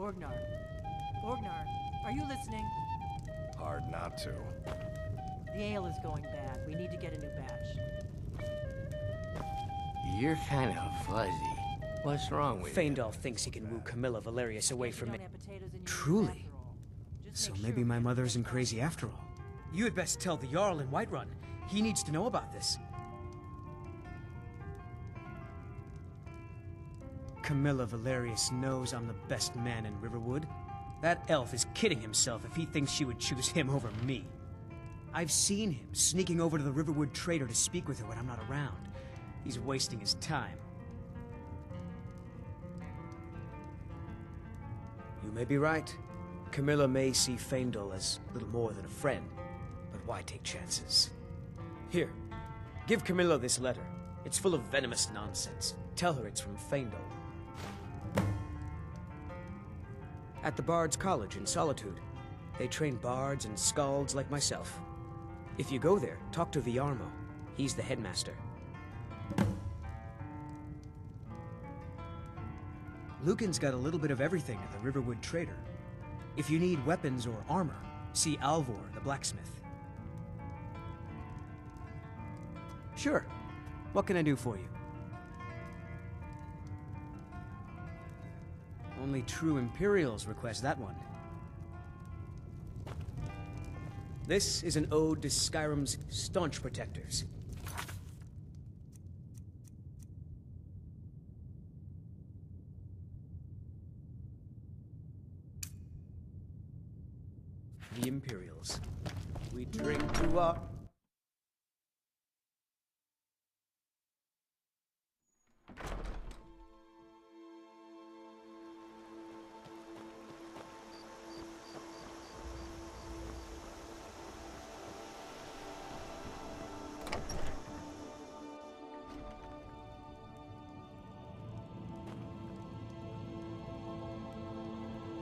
Orgnar. Orgnar, are you listening? Hard not to. The ale is going bad. We need to get a new batch. You're kind of fuzzy. What's wrong with you? Feindal thinks he can woo Camilla Valerius away from me. Truly? Truly? So maybe my mother isn't crazy after all. You had best tell the Jarl in Whiterun. He needs to know about this. Camilla Valerius knows I'm the best man in Riverwood. That elf is kidding himself if he thinks she would choose him over me. I've seen him sneaking over to the Riverwood trader to speak with her when I'm not around. He's wasting his time. You may be right. Camilla may see Feindal as little more than a friend, but why take chances? Here, give Camilla this letter. It's full of venomous nonsense. Tell her it's from Feindal. At the Bard's College in Solitude, they train bards and skalds like myself. If you go there, talk to Viarmo. He's the headmaster. Lucan's got a little bit of everything at the Riverwood Trader. If you need weapons or armor, see Alvor, the blacksmith. Sure. What can I do for you? Only true Imperials request that one. This is an ode to Skyrim's staunch protectors. The Imperials. We drink to our...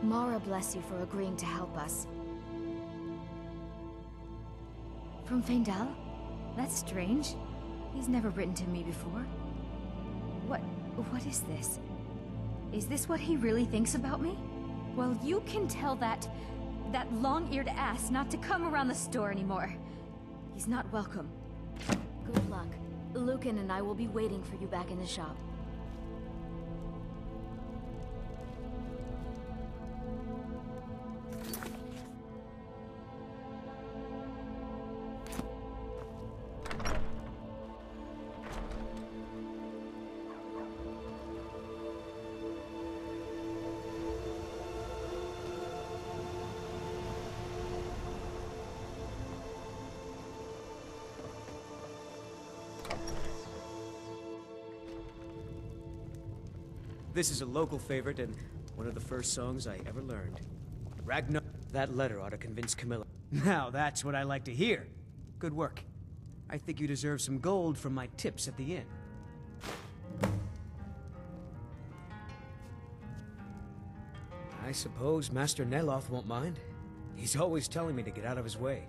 Mara bless you for agreeing to help us. From Feindal? That's strange. He's never written to me before. What is this? Is this what he really thinks about me? Well, you can tell that long-eared ass not to come around the store anymore. He's not welcome. Good luck. Lucan and I will be waiting for you back in the shop. This is a local favorite and one of the first songs I ever learned. Ragnar, that letter ought to convince Camilla. Now that's what I like to hear. Good work. I think you deserve some gold from my tips at the inn. I suppose Master Neloth won't mind. He's always telling me to get out of his way.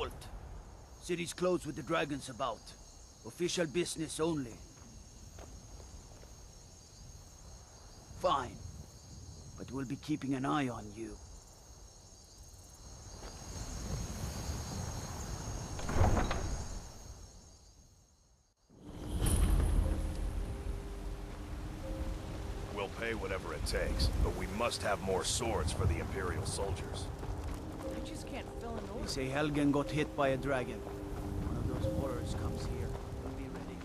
halt. City's closed with the dragons about. Official business only. Fine. But we'll be keeping an eye on you. We'll pay whatever it takes, but we must have more swords for the Imperial soldiers. I just can't fill an They order. say Helgen got hit by a dragon. One of those horrors comes here. We'll be ready.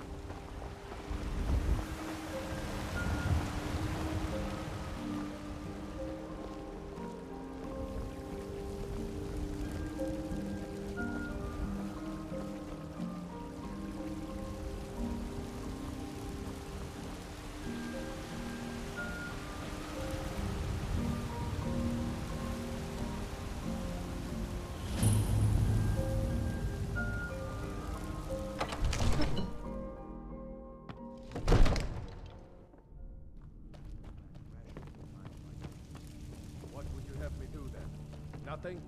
What would you have me do then? Nothing?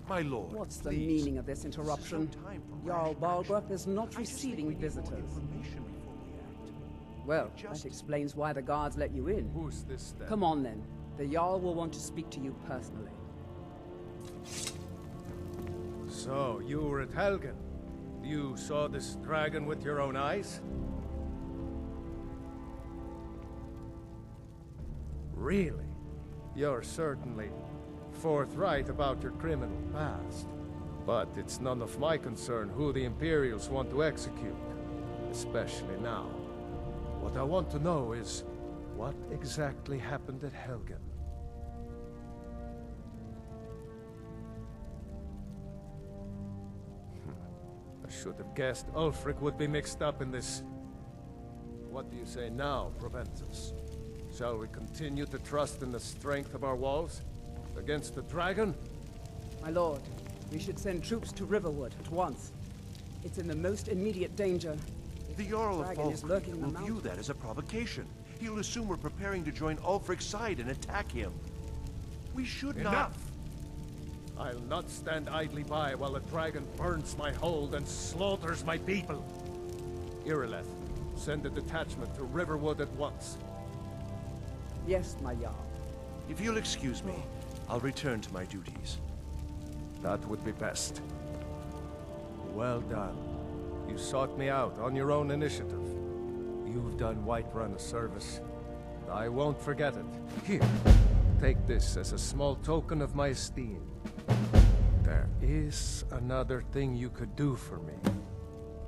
My lord, What's the please. meaning of this interruption? This is no time for Jarl rash action. Balgruuf is not I just think receiving we need more visitors. information before we act. Well, Just- that explains why the guards let you in. Who's this then? Come on then. The Jarl will want to speak to you personally. So, you were at Helgen. You saw this dragon with your own eyes? Really? You're certainly forthright about your criminal past. But it's none of my concern who the Imperials want to execute, especially now. What I want to know is, what exactly happened at Helgen? I should have guessed Ulfric would be mixed up in this. What do you say now, Proventus? Shall we continue to trust in the strength of our walls? Against the dragon? My lord, we should send troops to Riverwood at once. It's in the most immediate danger. If The Jarl of dragon is lurking in the will view mountains. that as a provocation. He'll assume we're preparing to join Ulfric's side and attack him. We should not... Enough! I'll not stand idly by while a dragon burns my hold and slaughters my people. Irileth, send a detachment to Riverwood at once. Yes, my Jarl. If you'll excuse me, I'll return to my duties. That would be best. Well done. You sought me out on your own initiative. You've done Whiterun a service. I won't forget it. Here, take this as a small token of my esteem. There is another thing you could do for me.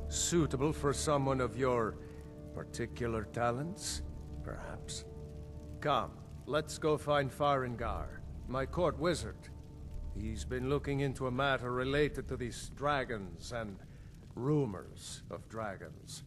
Suitable for someone of your particular talents, perhaps. Come, let's go find Farengar, my court wizard. He's been looking into a matter related to these dragons and rumors of dragons.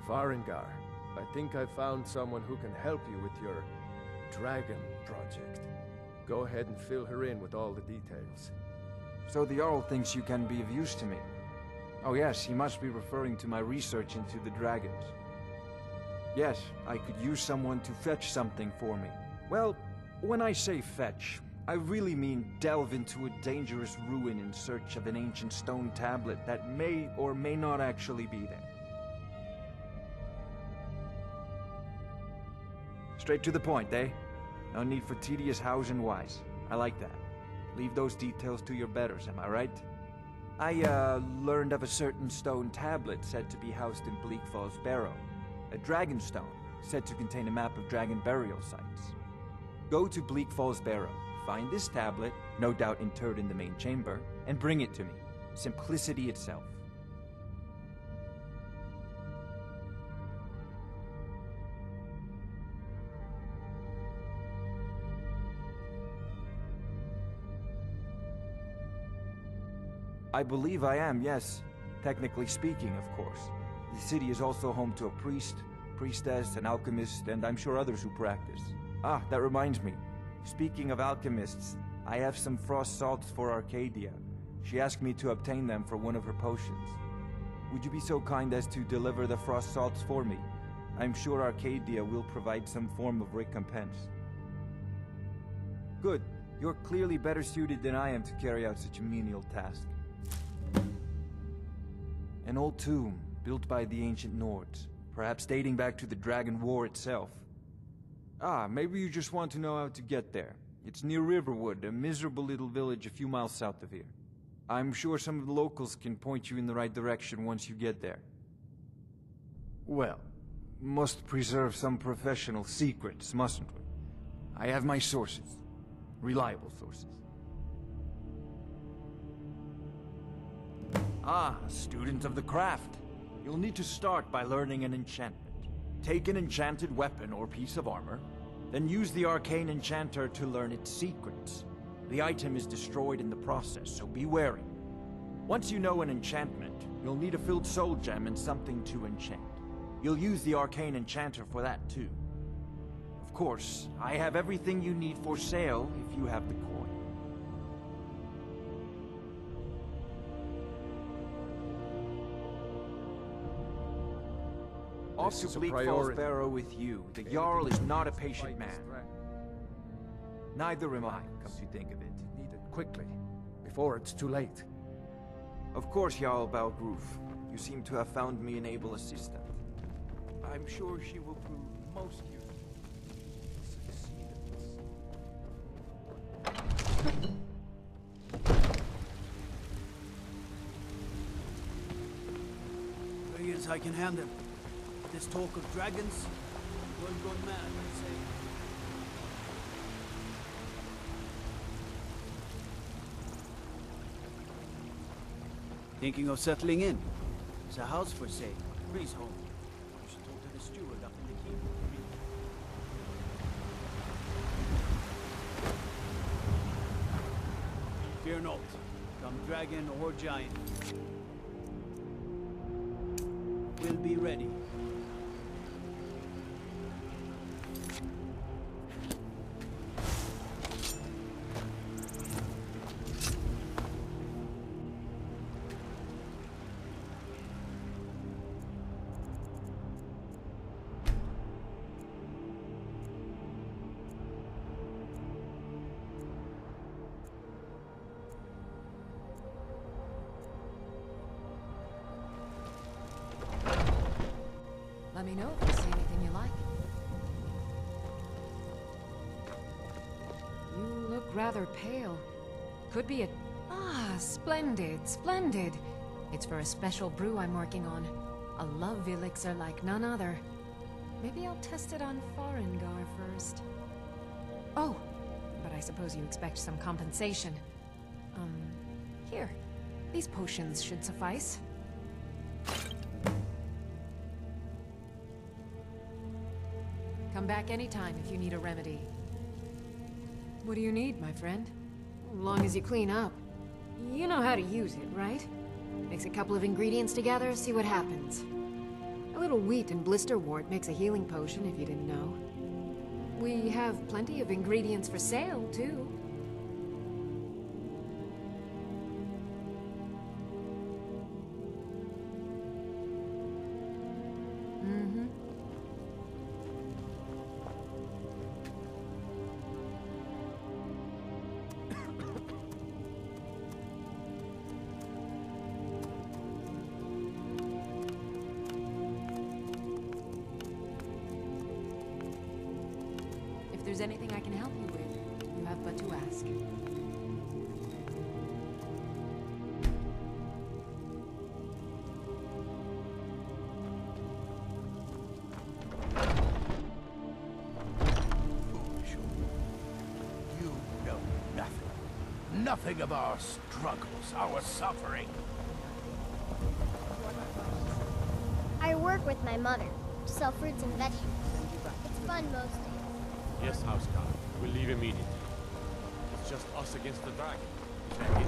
Farengar, I think I found someone who can help you with your dragon project. Go ahead and fill her in with all the details. So the Jarl thinks you can be of use to me. Oh yes, he must be referring to my research into the dragons. Yes, I could use someone to fetch something for me. Well, when I say fetch, I really mean delve into a dangerous ruin in search of an ancient stone tablet that may or may not actually be there. Straight to the point, eh? No need for tedious hows and whys. I like that. Leave those details to your betters, am I right? I, learned of a certain stone tablet said to be housed in Bleak Falls Barrow. A dragon stone, said to contain a map of dragon burial sites. Go to Bleak Falls Barrow, find this tablet, no doubt interred in the main chamber, and bring it to me. Simplicity itself. I believe I am, yes. Technically speaking, of course. The city is also home to a priest, priestess, an alchemist, and I'm sure others who practice. Ah, that reminds me. Speaking of alchemists, I have some frost salts for Arcadia. She asked me to obtain them for one of her potions. Would you be so kind as to deliver the frost salts for me? I'm sure Arcadia will provide some form of recompense. Good. You're clearly better suited than I am to carry out such a menial task. An old tomb, built by the ancient Nords, perhaps dating back to the Dragon War itself. Ah, maybe you just want to know how to get there. It's near Riverwood, a miserable little village a few miles south of here. I'm sure some of the locals can point you in the right direction once you get there. Well, must preserve some professional secrets, mustn't we? I have my sources. Reliable sources. Ah, student of the craft. You'll need to start by learning an enchantment. Take an enchanted weapon or piece of armor, then use the arcane enchanter to learn its secrets. The item is destroyed in the process, so be wary. Once you know an enchantment, you'll need a filled soul gem and something to enchant. You'll use the arcane enchanter for that too. Of course, I have everything you need for sale if you have the coin. Off to Bleak Falls Barrow with you. The Jarl is not a patient man. Neither am I, come to think of it. Need it quickly, before it's too late. Of course, Jarl Balgruuf. You seem to have found me an able assistant. I'm sure she will prove most useful. Dragons I can hand them. This talk of dragons, one gone mad, I'd say. Thinking of settling in? There's a house for sale. Breeze home. You should talk to the steward up in the keep. Fear not. Come dragon or giant. We'll be ready. Let me know if you see anything you like. You look rather pale. Could be a... Ah, splendid, splendid. It's for a special brew I'm working on. A love elixir like none other. Maybe I'll test it on Farengar first. Oh, but I suppose you expect some compensation. Here. These potions should suffice. Come back anytime if you need a remedy. What do you need, my friend? As long as you clean up. You know how to use it, right? Mix a couple of ingredients together, see what happens. A little wheat and blisterwort makes a healing potion, if you didn't know. We have plenty of ingredients for sale, too. If there's anything I can help you with, you have but to ask. Foolish woman. You know nothing. Nothing of our struggles, our suffering. I work with my mother. Sell fruits and vegetables. It's fun most days. Yes, Housecarl. We'll leave immediately. It's just us against the dragon. Is that it?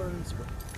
Jarl's way.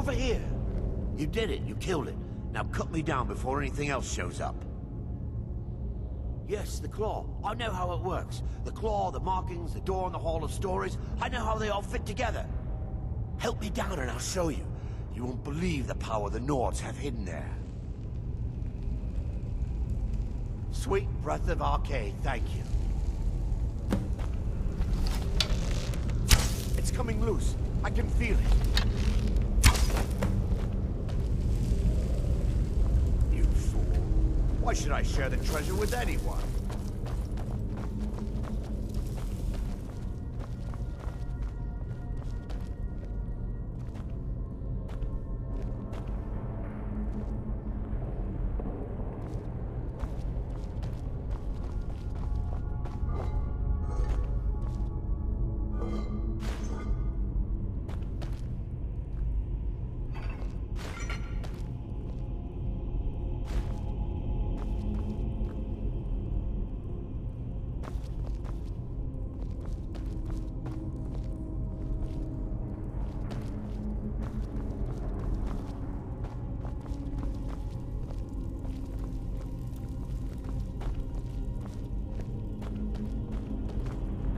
over here. You did it. You killed it. Now cut me down before anything else shows up. Yes, the claw. I know how it works. The claw, the markings, the door in the Hall of Stories. I know how they all fit together. Help me down and I'll show you. You won't believe the power the Nords have hidden there. Sweet breath of Arcade, thank you. It's coming loose. I can feel it. You fool. Why should I share the treasure with anyone?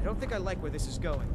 I don't think I like where this is going.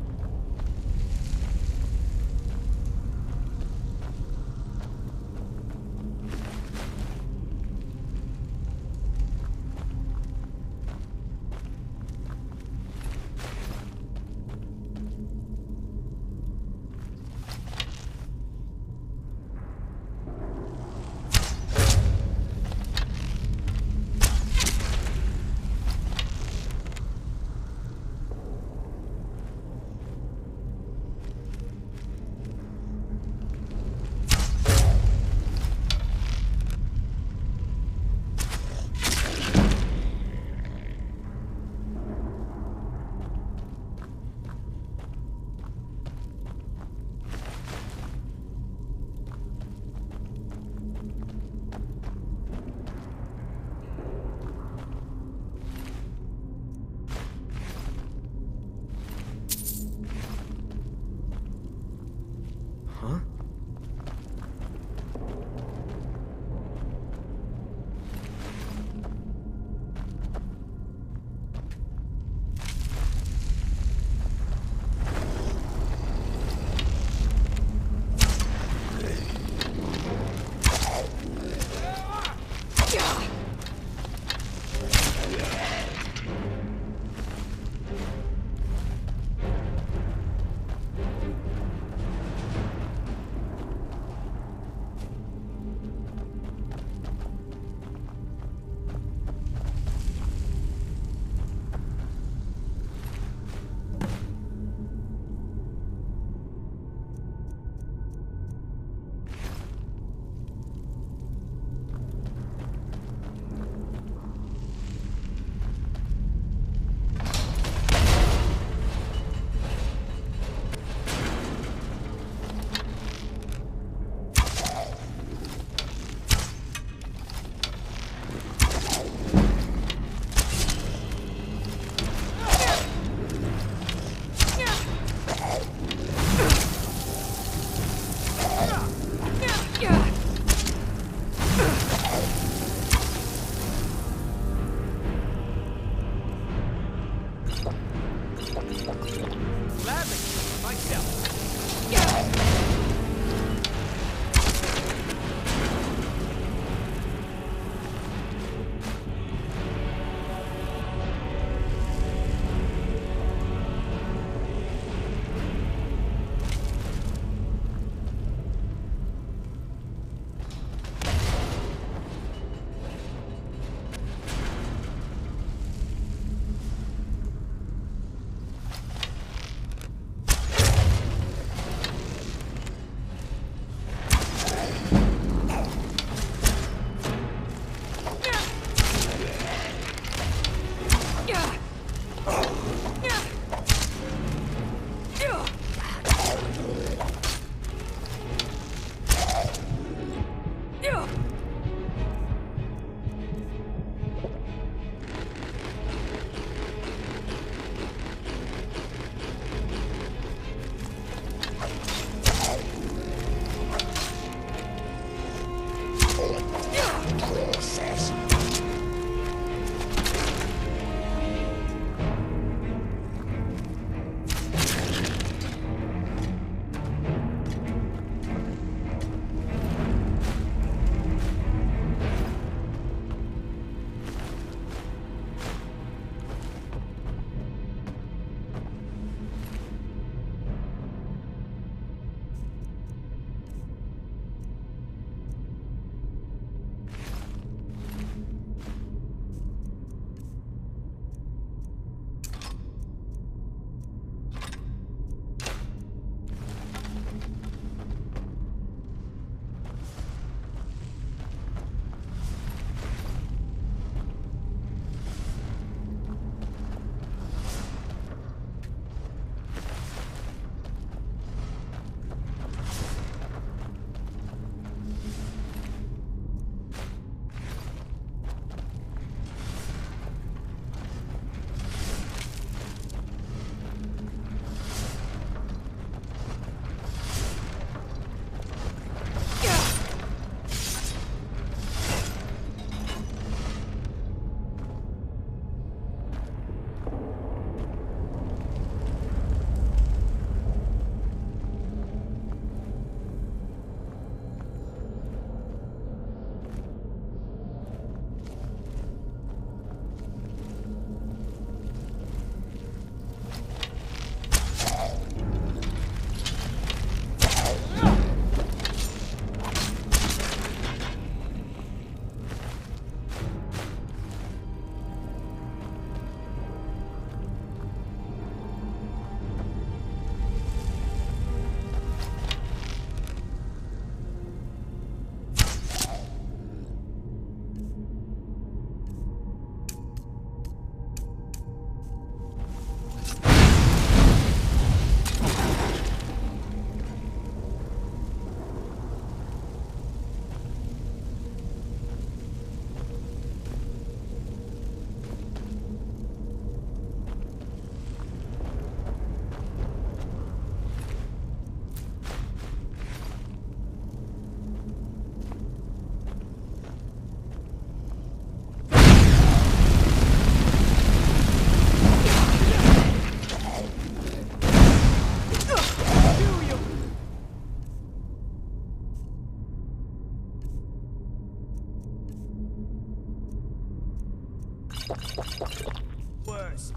Worse.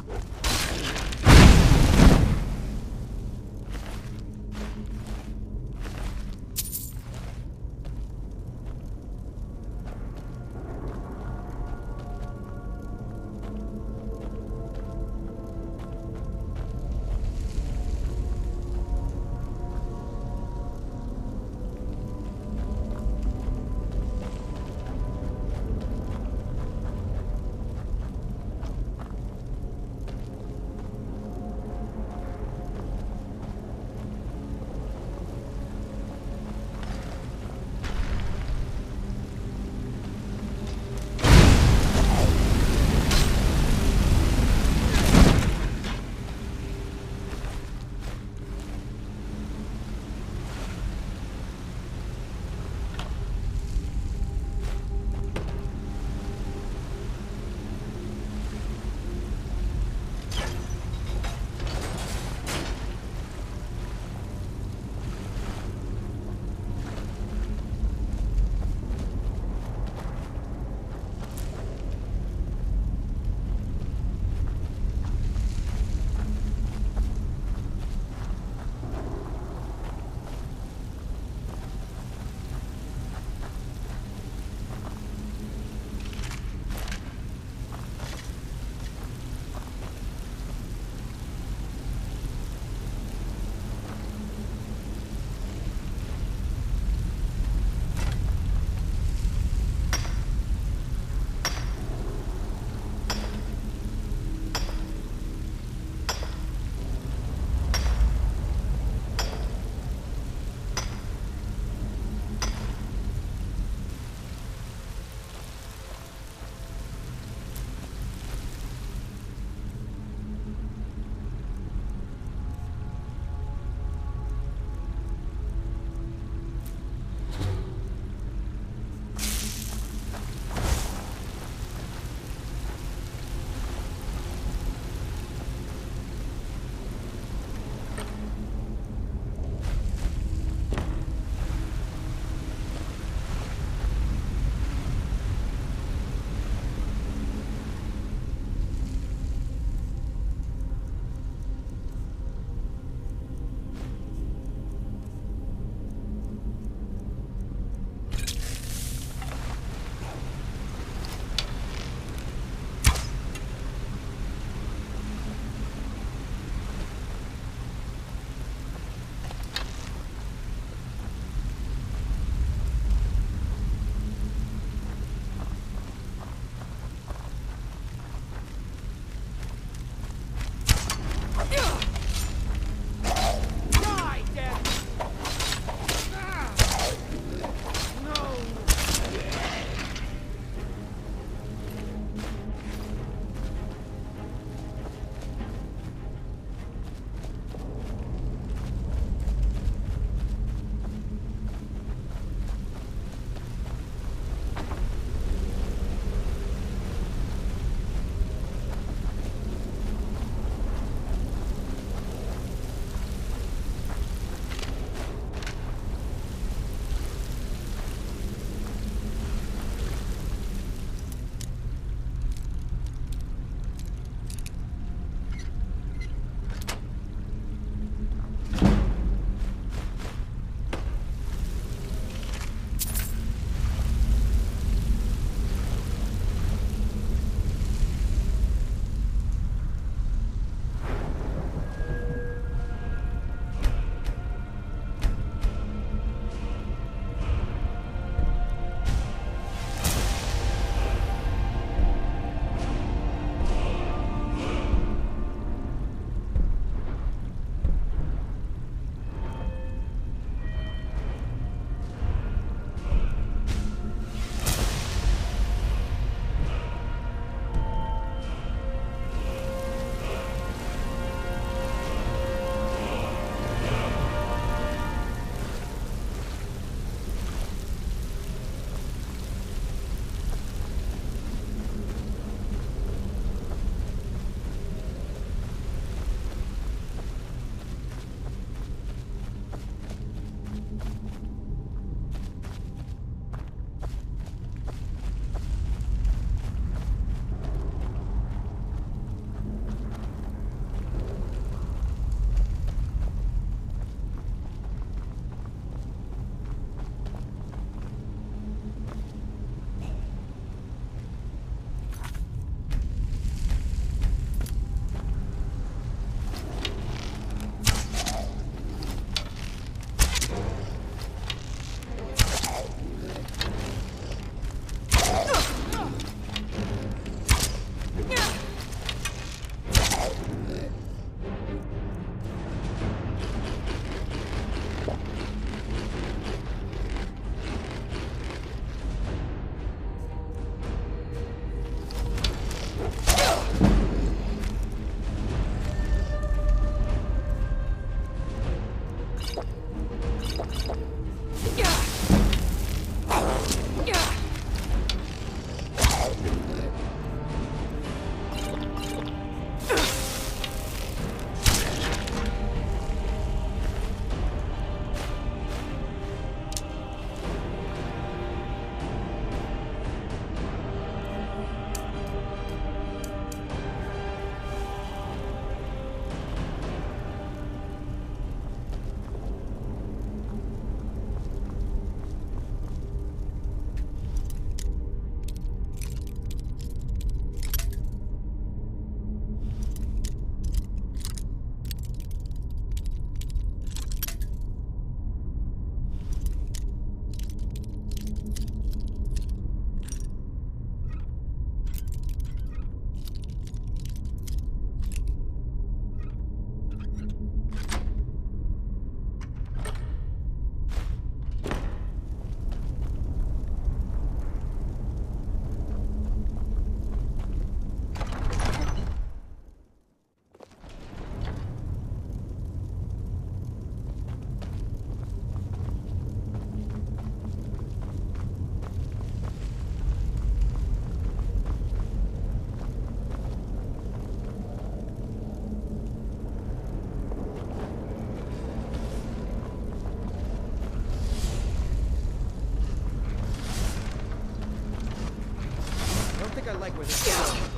where this is going.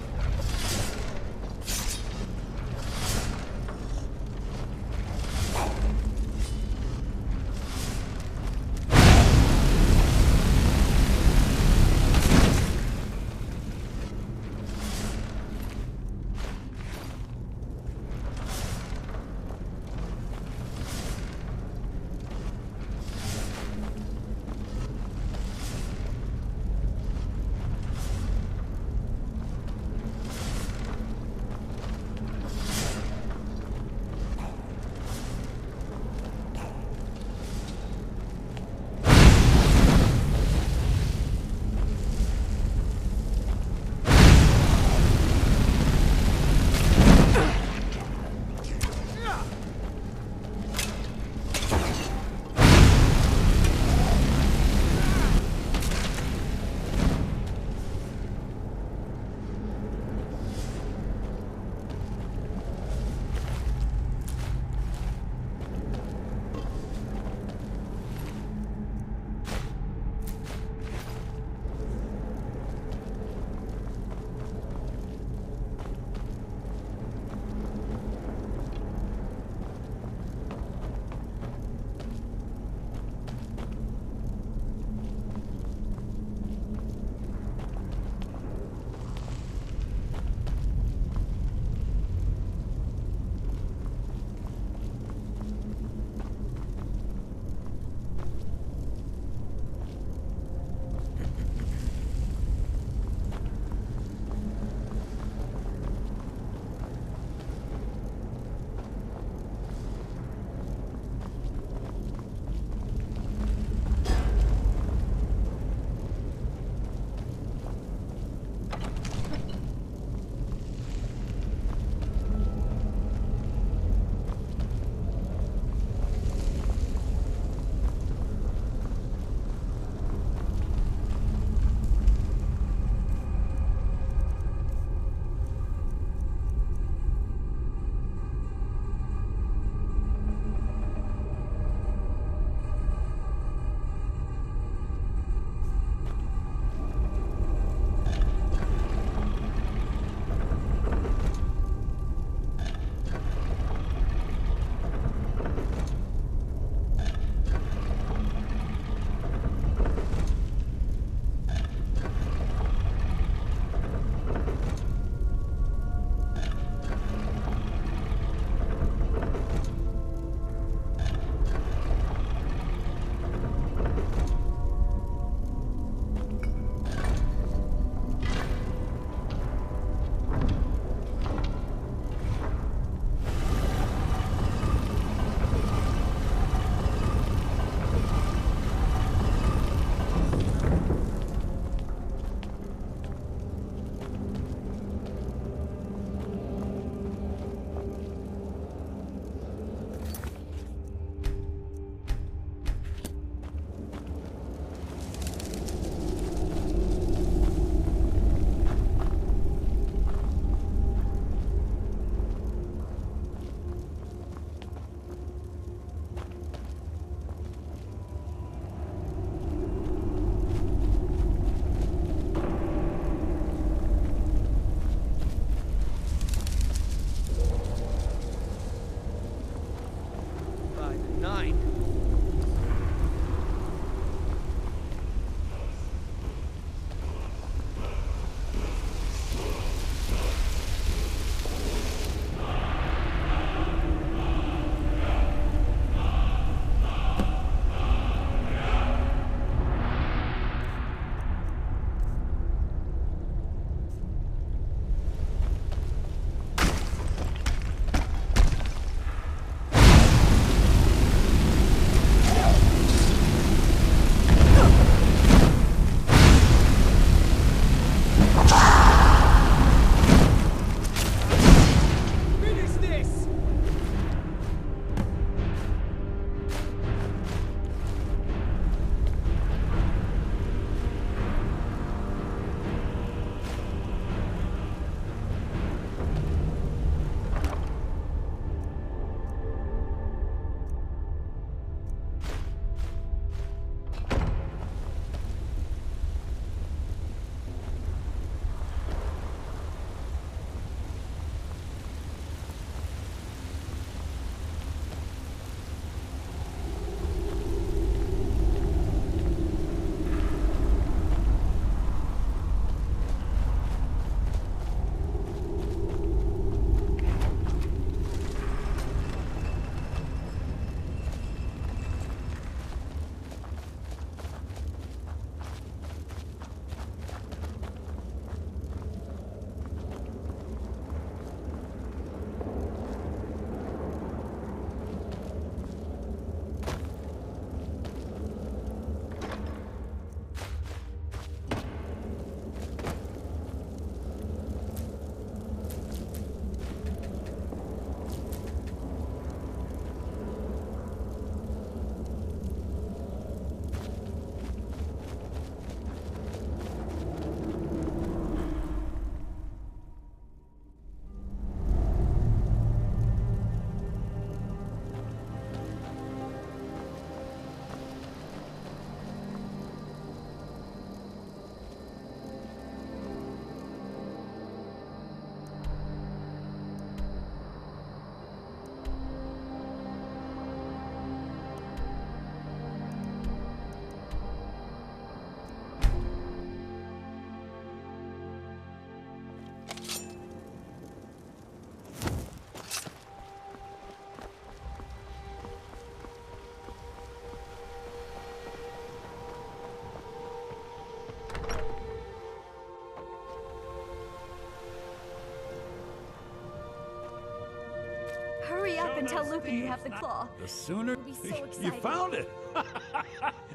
up and tell Lupin you have the claw. The sooner He'll be so you excited. found it.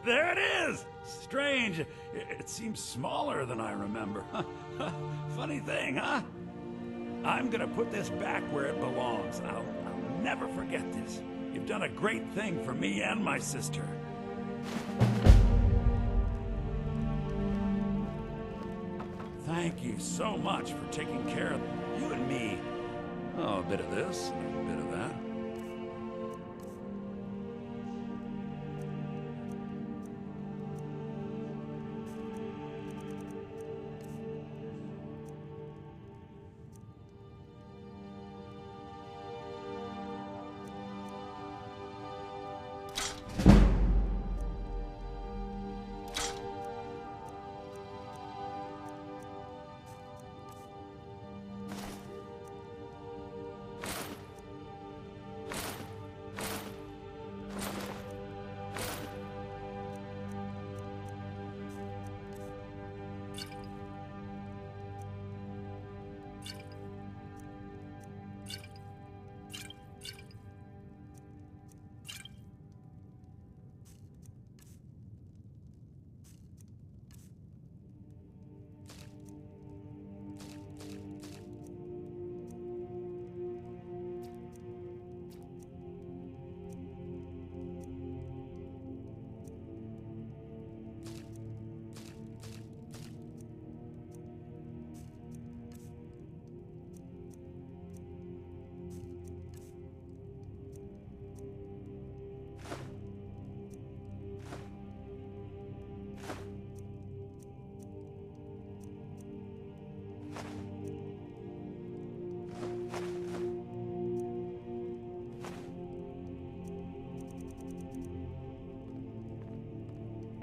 There it is. Strange. It seems smaller than I remember. Funny thing, huh? I'm gonna put this back where it belongs. I'll never forget this. You've done a great thing for me and my sister. Thank you so much for taking care of you and me. Oh, a bit of this and a bit of that.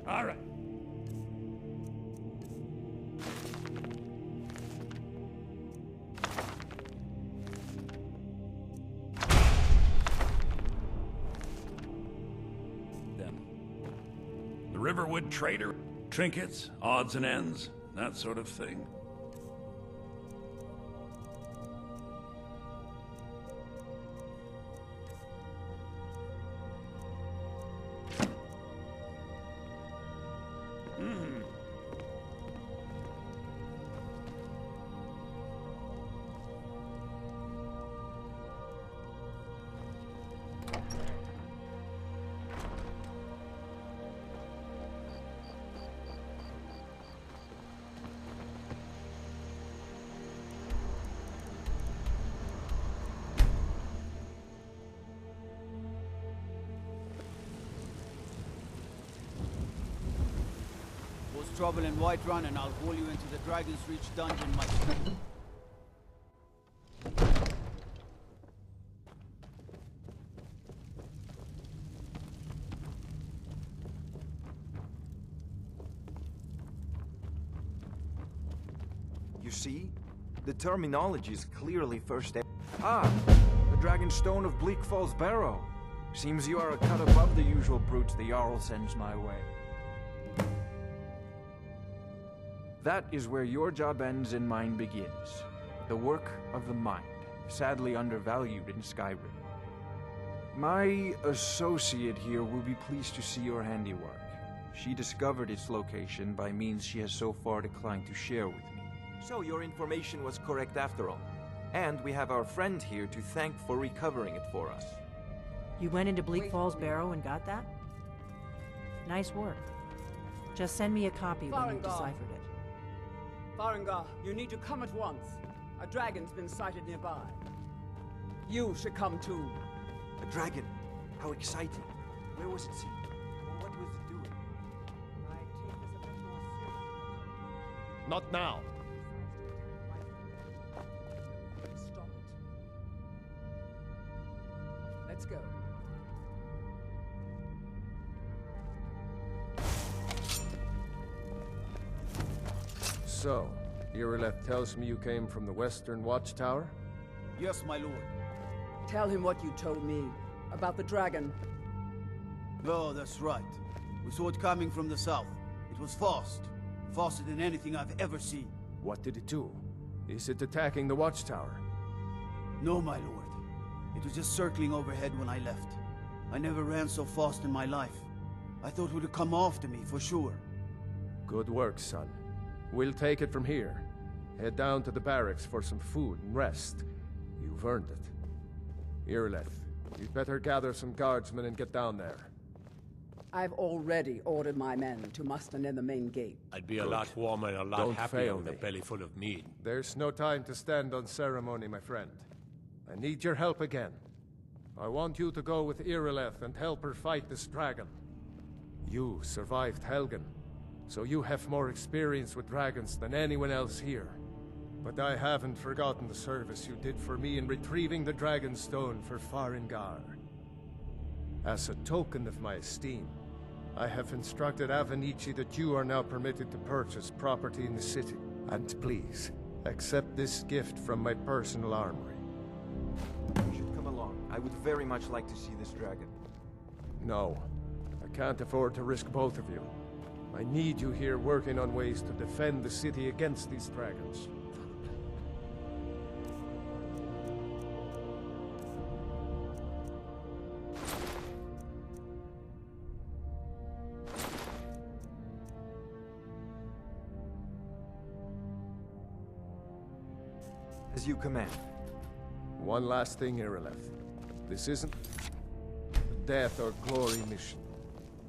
All right. Then, the Riverwood trader, trinkets, odds and ends, that sort of thing. Trouble in Whiterun, and I'll haul you into the Dragon's Reach dungeon myself. You see? The terminology is clearly first aid. Ah! The Dragonstone of Bleak Falls Barrow. Seems you are a cut above the usual brutes the Jarl sends my way. That is where your job ends and mine begins. The work of the mind, sadly undervalued in Skyrim. My associate here will be pleased to see your handiwork. She discovered its location by means she has so far declined to share with me. So your information was correct after all. And we have our friend here to thank for recovering it for us. You went into Bleak Falls Barrow and got that? Nice work. Just send me a copy when you've deciphered it. Farengar, you need to come at once. A dragon's been sighted nearby. You should come too. A dragon? How exciting. Where was it seen? Or what was it doing? I take this a bit more seriously. Not now. Stop it. Let's go. So, Irileth tells me you came from the Western Watchtower? Yes, my lord. Tell him what you told me about the dragon. Oh, that's right. We saw it coming from the south. It was fast. Faster than anything I've ever seen. What did it do? Is it attacking the Watchtower? No, my lord. It was just circling overhead when I left. I never ran so fast in my life. I thought it would have come after me, for sure. Good work, son. We'll take it from here. Head down to the barracks for some food and rest. You've earned it. Irileth, you'd better gather some guardsmen and get down there. I've already ordered my men to muster near the main gate. I'd be a lot warmer and a lot Don't happier fail with a me. belly full of meat. There's no time to stand on ceremony, my friend. I need your help again. I want you to go with Irileth and help her fight this dragon. You survived Helgen, so you have more experience with dragons than anyone else here. But I haven't forgotten the service you did for me in retrieving the Dragon Stone for Farengar. As a token of my esteem, I have instructed Avenici that you are now permitted to purchase property in the city. And please, accept this gift from my personal armory. You should come along. I would very much like to see this dragon. No, I can't afford to risk both of you. I need you here working on ways to defend the city against these dragons. As you command. One last thing, Irileth. This isn't a death or glory mission.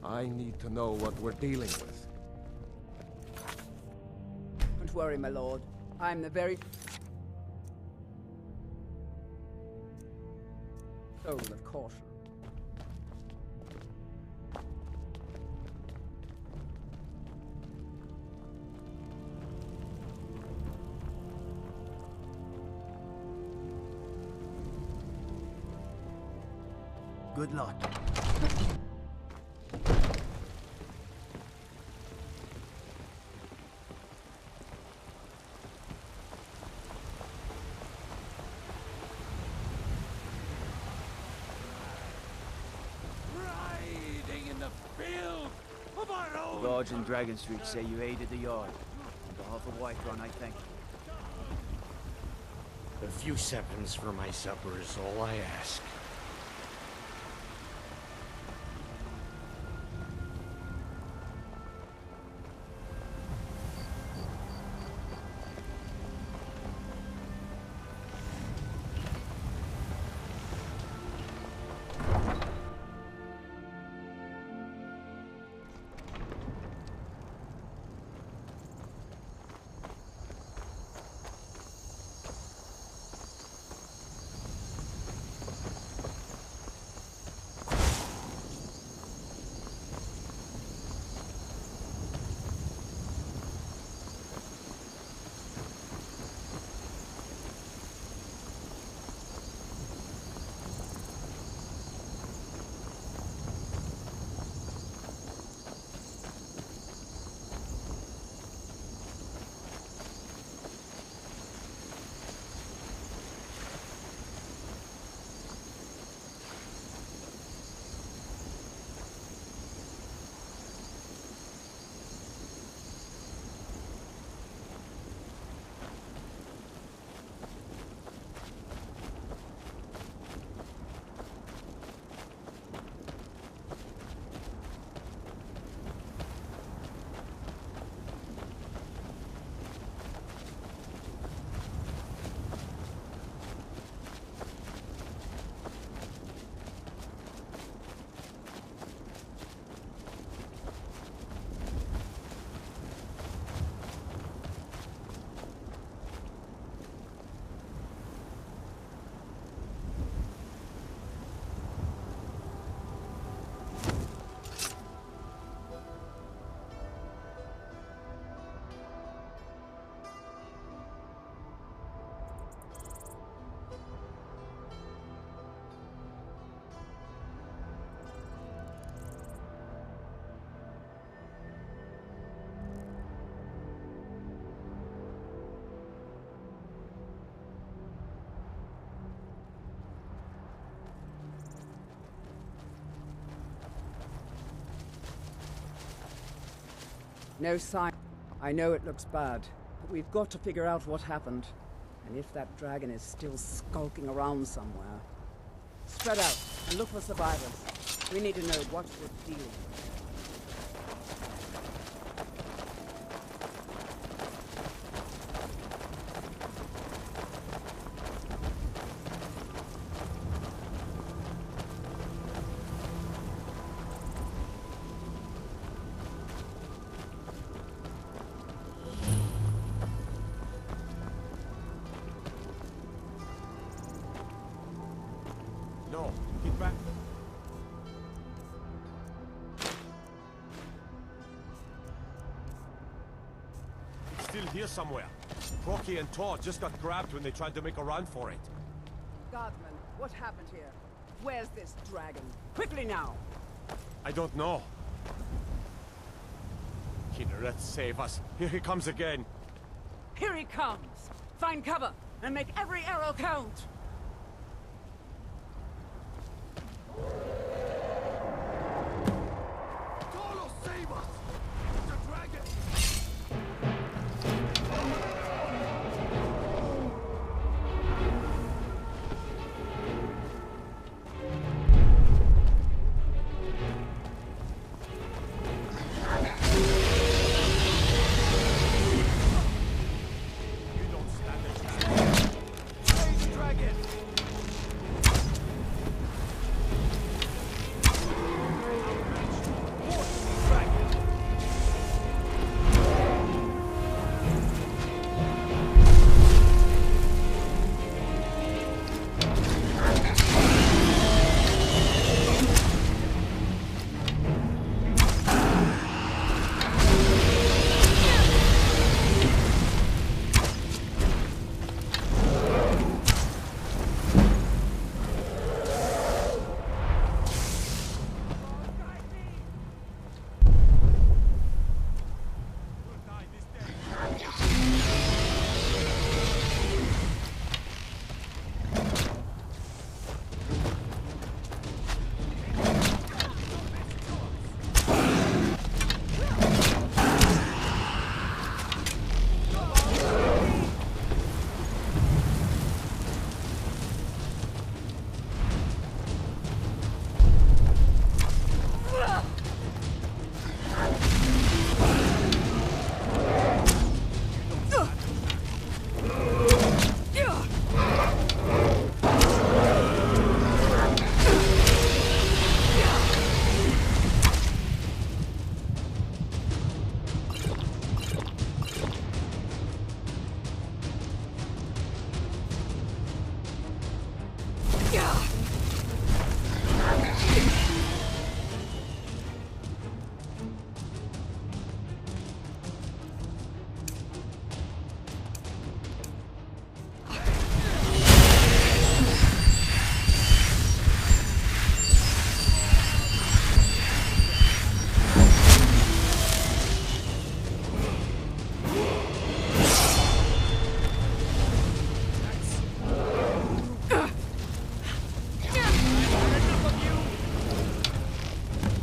I need to know what we're dealing with. Don't worry, my lord. I'm the very soul of caution. Good luck. Riding in the field of our own. The guards in Dragon Street say you aided the Yard. On behalf of Whiterun, I thank you. A few seconds for my supper is all I ask. No sign. I know it looks bad, but we've got to figure out what happened. And if that dragon is still skulking around somewhere. Spread out and look for survivors. We need to know what's the deal. No, get back. It's still here somewhere. Rocky and Todd just got grabbed when they tried to make a run for it. Guardsman, what happened here? Where's this dragon? Quickly now! I don't know. Kinneret, save us. Here he comes again. Here he comes! Find cover and make every arrow count! Tolo, save us! It's a dragon! You don't stand a chance. Rage dragon!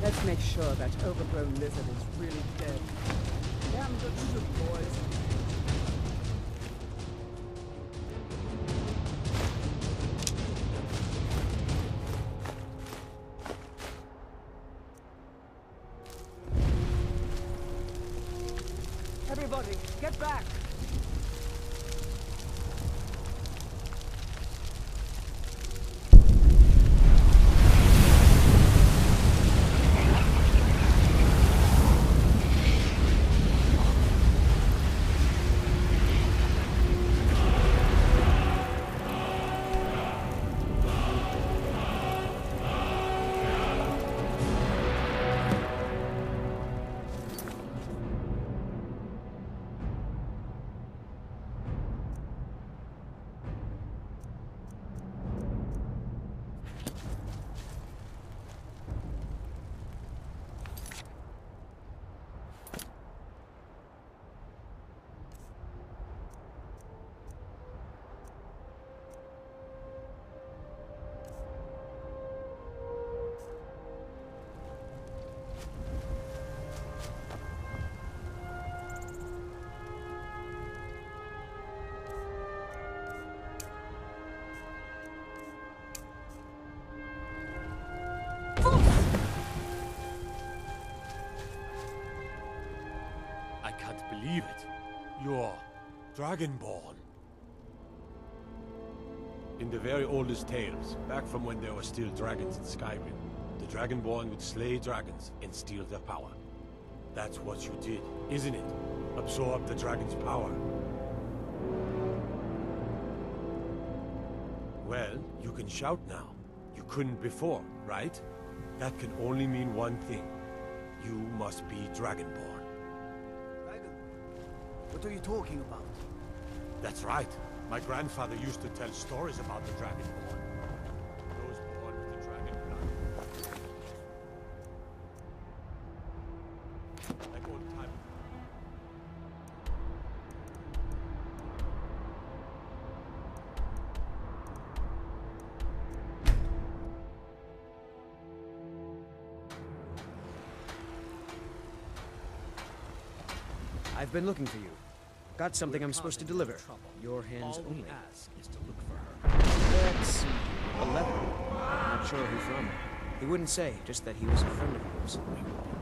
Let's make sure that overgrown lizard is really dead. Damn good soup, boys. Everybody, get back! I can't believe it. You're Dragonborn. In the very oldest tales, back from when there were still dragons in Skyrim, the Dragonborn would slay dragons and steal their power. That's what you did, isn't it? Absorb the dragon's power. Well, you can shout now. You couldn't before, right? That can only mean one thing. You must be Dragonborn. Dragon? What are you talking about? That's right. My grandfather used to tell stories about the Dragonborn. Those born with the dragon blood. Like old time. I've been looking for you. Got something I'm supposed to deliver. Your hands only. Is to look for her. Let's see. A letter. Not sure who from. He wouldn't say, just that he was a friend of yours.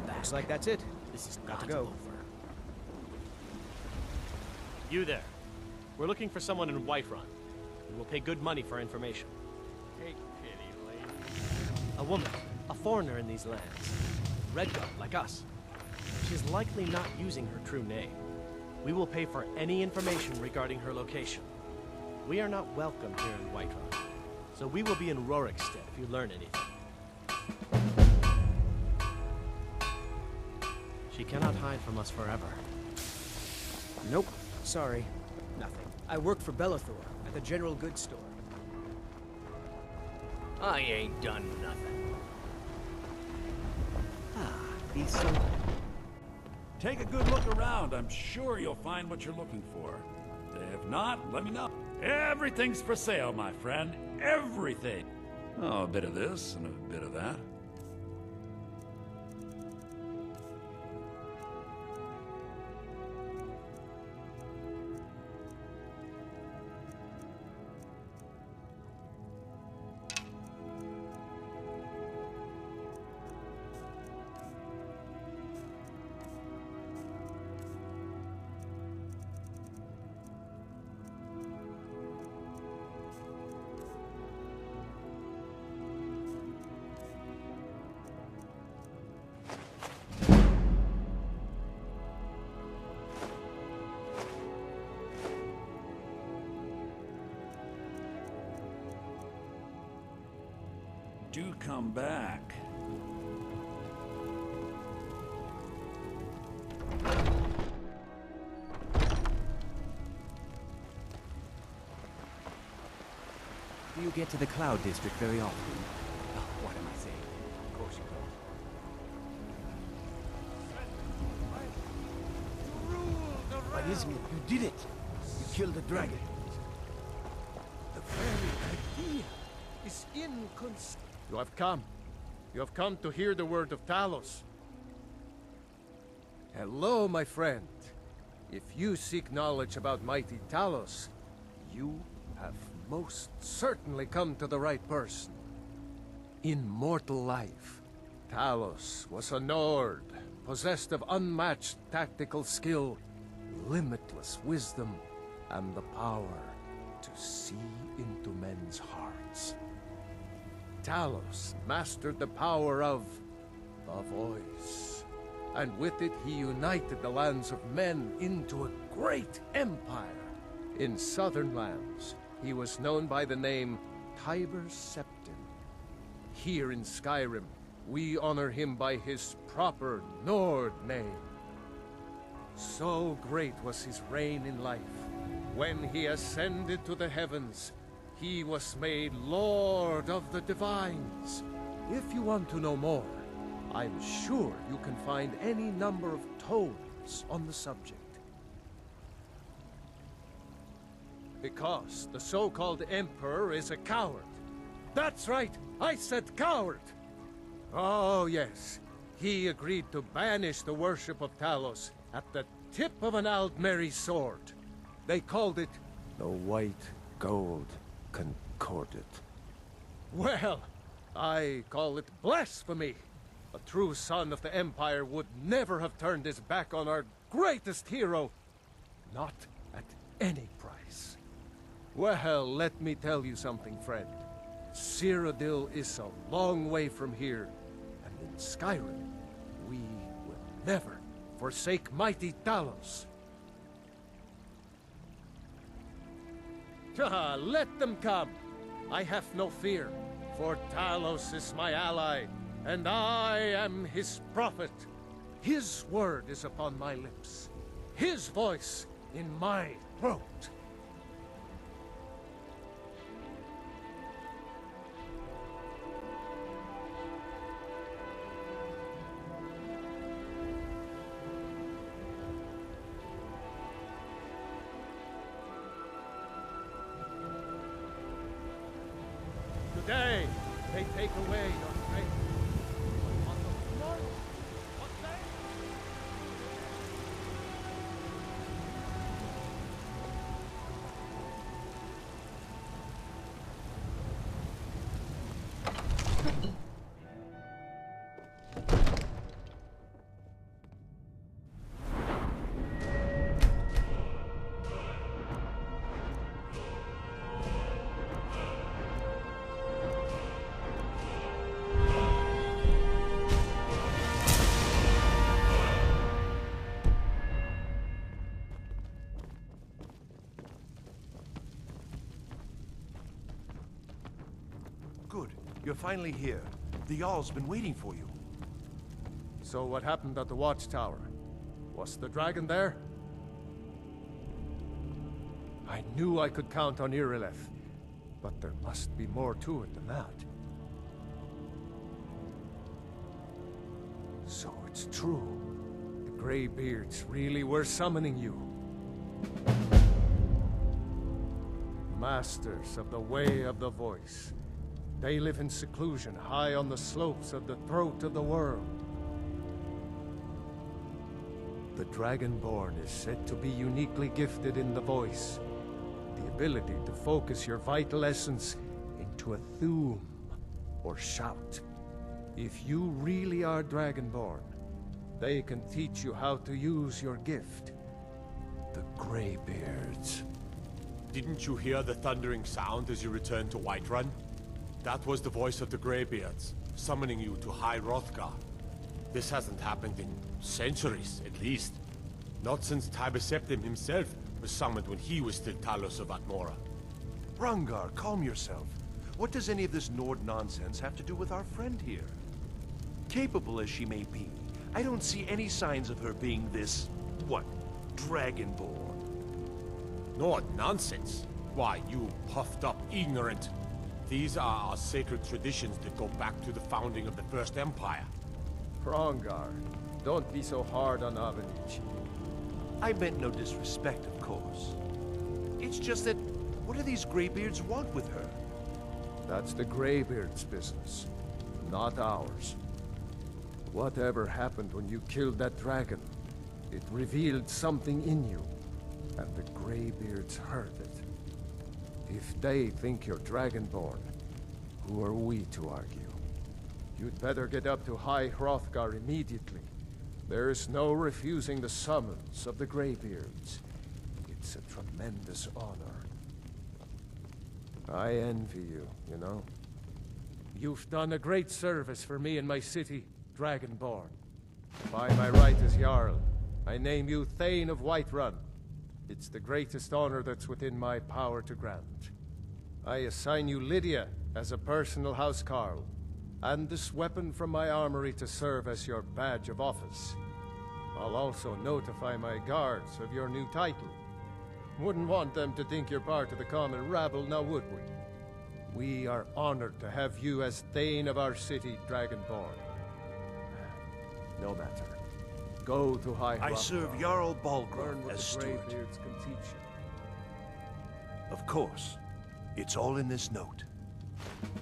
Looks like that's it. This is got to go. You there. We're looking for someone in Whiterun. We will pay good money for information. Take pity, lady. A woman. A foreigner in these lands. Red guard, like us. She's likely not using her true name. We will pay for any information regarding her location. We are not welcome here in Whiterun, so we will be in Rorikstead if you learn anything. She cannot hide from us forever. Nope. Sorry. Nothing. I work for Bellathor at the general goods store. I ain't done nothing. He's so... Take a good look around. I'm sure you'll find what you're looking for. If not, let me know. Everything's for sale, my friend. Everything. Oh, a bit of this and a bit of that. Do come back. Do you get to the Cloud District very often? Oh, what am I saying? Of course you don't. But isn't it? You did it! You killed the dragon. The very idea is inconceivable. You have come. You have come to hear the word of Talos. Hello, my friend. If you seek knowledge about mighty Talos, you have most certainly come to the right person. In mortal life, Talos was a Nord, possessed of unmatched tactical skill, limitless wisdom, and the power to see into men's hearts. Talos mastered the power of the voice, and with it he united the lands of men into a great empire. In southern lands, he was known by the name Tiber Septim. Here in Skyrim, we honor him by his proper Nord name. So great was his reign in life. When he ascended to the heavens, he was made Lord of the Divines. If you want to know more, I'm sure you can find any number of tomes on the subject. Because the so-called Emperor is a coward. That's right, I said coward! Oh yes, he agreed to banish the worship of Talos at the tip of an Aldmeri sword. They called it the White Gold Concordat. Well, I call it blasphemy. A true son of the Empire would never have turned his back on our greatest hero. Not at any price. Well, let me tell you something, friend. Cyrodiil is a long way from here, and in Skyrim, we will never forsake mighty Talos. Let them come. I have no fear, for Talos is my ally, and I am his prophet. His word is upon my lips, his voice in my throat. Today, they take away your faith. But tomorrow, what day? Good. You're finally here. The Jarl's been waiting for you. So what happened at the watchtower? Was the dragon there? I knew I could count on Irileth, but there must be more to it than that. So it's true. The Greybeards really were summoning you. Masters of the Way of the Voice. They live in seclusion, high on the slopes of the throat of the world. The Dragonborn is said to be uniquely gifted in the voice. The ability to focus your vital essence into a thum, or shout. If you really are Dragonborn, they can teach you how to use your gift. The Greybeards. Didn't you hear the thundering sound as you returned to Whiterun? That was the voice of the Greybeards, summoning you to High Hrothgar. This hasn't happened in centuries, at least. Not since Tiber Septim himself was summoned when he was still Talos of Atmora. Rangar, calm yourself. What does any of this Nord nonsense have to do with our friend here? Capable as she may be, I don't see any signs of her being this, what, Dragonborn. Nord nonsense? Why, you puffed up ignorant. These are our sacred traditions that go back to the founding of the First Empire. Rangar, don't be so hard on Avenici. I meant no disrespect, of course. It's just that, what do these Greybeards want with her? That's the Greybeards' business, not ours. Whatever happened when you killed that dragon, it revealed something in you, and the Greybeards heard it. If they think you're Dragonborn, who are we to argue? You'd better get up to High Hrothgar immediately. There's no refusing the summons of the Greybeards. It's a tremendous honor. I envy you, you know? You've done a great service for me and my city, Dragonborn. By my right as Jarl, I name you Thane of Whiterun. It's the greatest honor that's within my power to grant. I assign you Lydia as a personal housecarl, and this weapon from my armory to serve as your badge of office. I'll also notify my guards of your new title. Wouldn't want them to think you're part of the common rabble, now would we? We are honored to have you as Thane of our city, Dragonborn. No matter. Go to High Hrothgar. I serve Jarl Balgruuf as as steward. Greybeards can teach you. Of course. It's all in this note.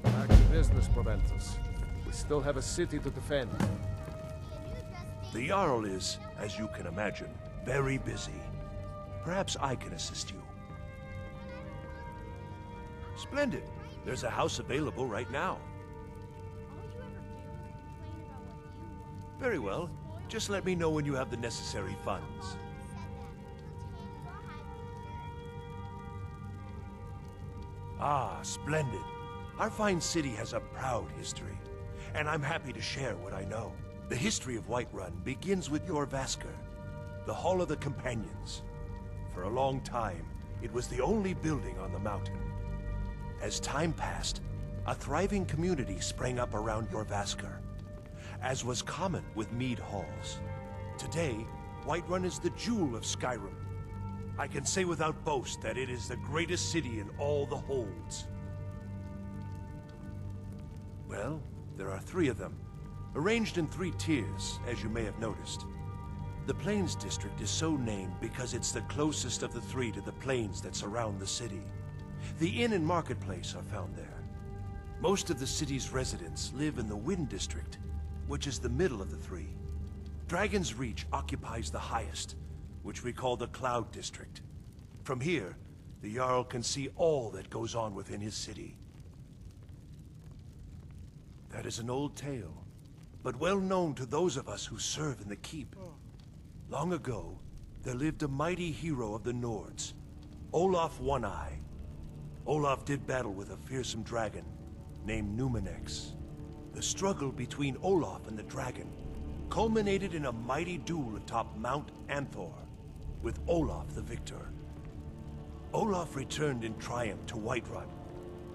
Back to business, Proventus. We still have a city to defend. The Jarl is, as you can imagine, very busy. Perhaps I can assist you. Splendid. There's a house available right now. All you ever do is complain about what you Very well. Just let me know when you have the necessary funds. Ah, splendid. Our fine city has a proud history, and I'm happy to share what I know. The history of Whiterun begins with your Vasker, the Hall of the Companions. For a long time, it was the only building on the mountain. As time passed, a thriving community sprang up around your Vasker, as was common with mead halls. Today, Whiterun is the jewel of Skyrim. I can say without boast that it is the greatest city in all the holds. Well, there are 3 of them, arranged in 3 tiers, as you may have noticed. The Plains District is so named because it's the closest of the 3 to the plains that surround the city. The inn and marketplace are found there. Most of the city's residents live in the Wind District, which is the middle of the 3. Dragon's Reach occupies the highest, which we call the Cloud District. From here, the Jarl can see all that goes on within his city. That is an old tale, but well known to those of us who serve in the keep. Long ago, there lived a mighty hero of the Nords, Olaf One-Eye. Olaf did battle with a fearsome dragon named Numenex. The struggle between Olaf and the dragon culminated in a mighty duel atop Mount Anthor, with Olaf the victor. Olaf returned in triumph to Whiterun.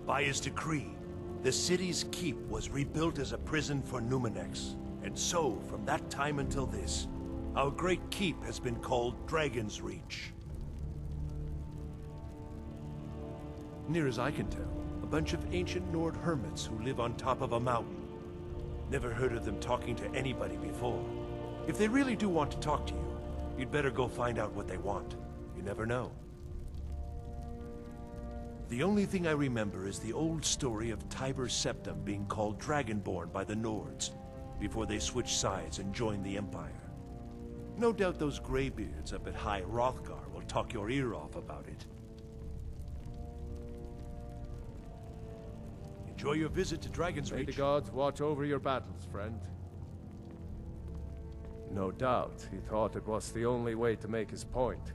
By his decree, the city's keep was rebuilt as a prison for Numenex. And so, from that time until this, our great keep has been called Dragon's Reach. Near as I can tell, a bunch of ancient Nord hermits who live on top of a mountain. Never heard of them talking to anybody before. If they really do want to talk to you, you'd better go find out what they want. You never know. The only thing I remember is the old story of Tiber Septim being called Dragonborn by the Nords, before they switched sides and joined the Empire. No doubt those graybeards up at High Hrothgar will talk your ear off about it. Enjoy your visit to Dragon's Reach. May the gods watch over your battles, friend. No doubt, he thought it was the only way to make his point.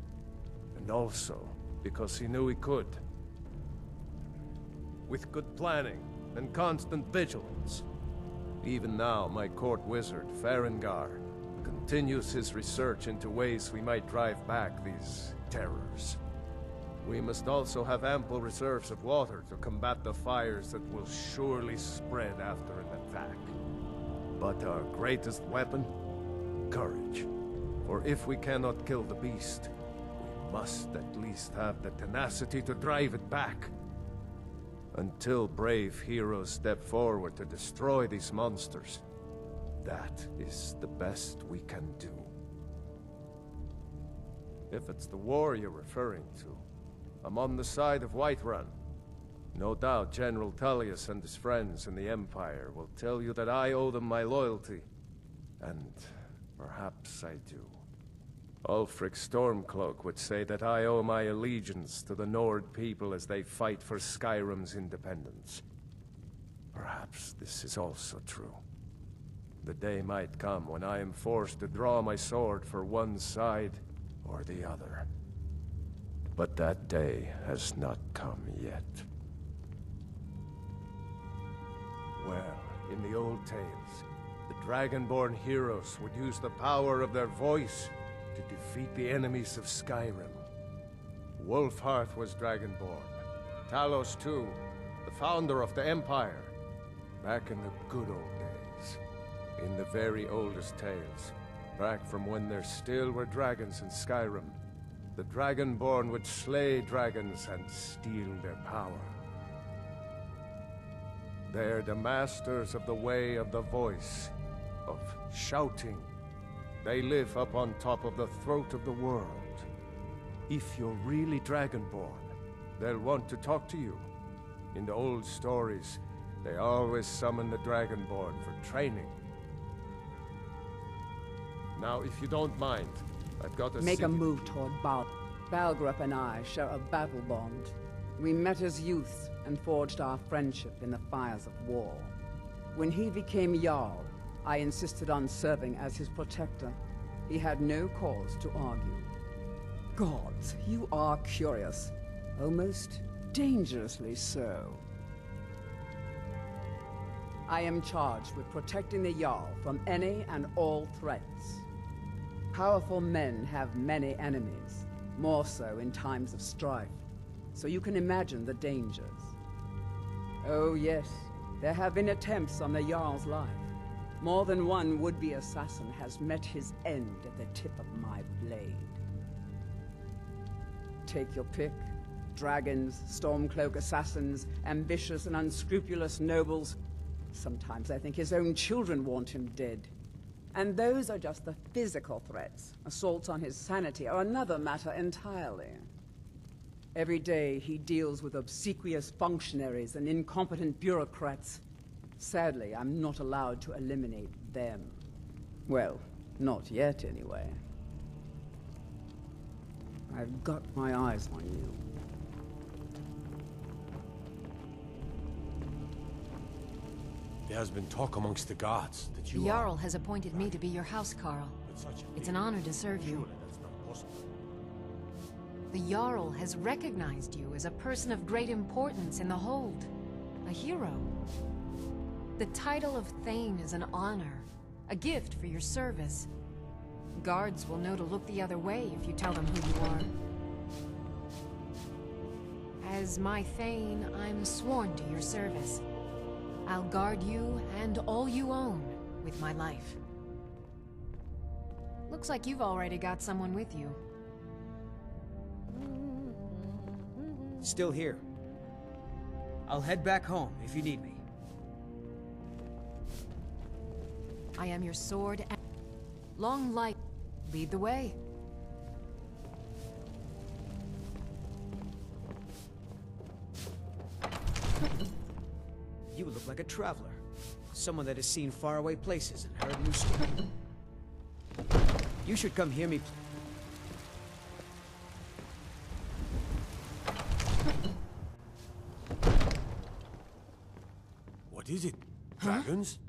And also, because he knew he could. With good planning and constant vigilance. Even now, my court wizard, Farengar, continues his research into ways we might drive back these terrors. We must also have ample reserves of water to combat the fires that will surely spread after an attack. But our greatest weapon? Courage. For if we cannot kill the beast, we must at least have the tenacity to drive it back. Until brave heroes step forward to destroy these monsters, that is the best we can do. If it's the war you're referring to, I'm on the side of Whiterun. No doubt General Tullius and his friends in the Empire will tell you that I owe them my loyalty. And perhaps I do. Ulfric Stormcloak would say that I owe my allegiance to the Nord people as they fight for Skyrim's independence. Perhaps this is also true. The day might come when I am forced to draw my sword for one side or the other. But that day has not come yet. Well, in the old tales, the Dragonborn heroes would use the power of their voice to defeat the enemies of Skyrim. Wolfhearth was Dragonborn. Talos too, the founder of the Empire. Back in the good old days. In the very oldest tales. Back from when there still were dragons in Skyrim. The Dragonborn would slay dragons and steal their power. They're the masters of the way of the voice, of shouting. They live up on top of the throat of the world. If you're really Dragonborn, they'll want to talk to you. In the old stories, they always summon the Dragonborn for training. Now, if you don't mind, I've got a Make a move toward Balgruuf and I share a battle bond. We met as youths and forged our friendship in the fires of war. When he became Jarl, I insisted on serving as his protector. He had no cause to argue. Gods, you are curious. Almost dangerously so. I am charged with protecting the Jarl from any and all threats. Powerful men have many enemies, more so in times of strife, so you can imagine the dangers. Oh yes, there have been attempts on the Jarl's life. More than one would-be assassin has met his end at the tip of my blade. Take your pick. Dragons, Stormcloak assassins, ambitious and unscrupulous nobles. Sometimes I think his own children want him dead. And those are just the physical threats. Assaults on his sanity are another matter entirely. Every day he deals with obsequious functionaries and incompetent bureaucrats. Sadly, I'm not allowed to eliminate them. Well, not yet anyway. I've got my eyes on you. There has been talk amongst the guards that The you Jarl has appointed me to be your housecarl. It's an honor to serve you. The Jarl has recognized you as a person of great importance in the Hold. A hero. The title of Thane is an honor, a gift for your service. Guards will know to look the other way if you tell them who you are. As my Thane, I'm sworn to your service. I'll guard you and all you own with my life. Looks like you've already got someone with you. Still here. I'll head back home if you need me. I am your sword and long life. Lead the way. You look like a traveler. Someone that has seen faraway places and heard new stories. You should come hear me. What is it? Dragons?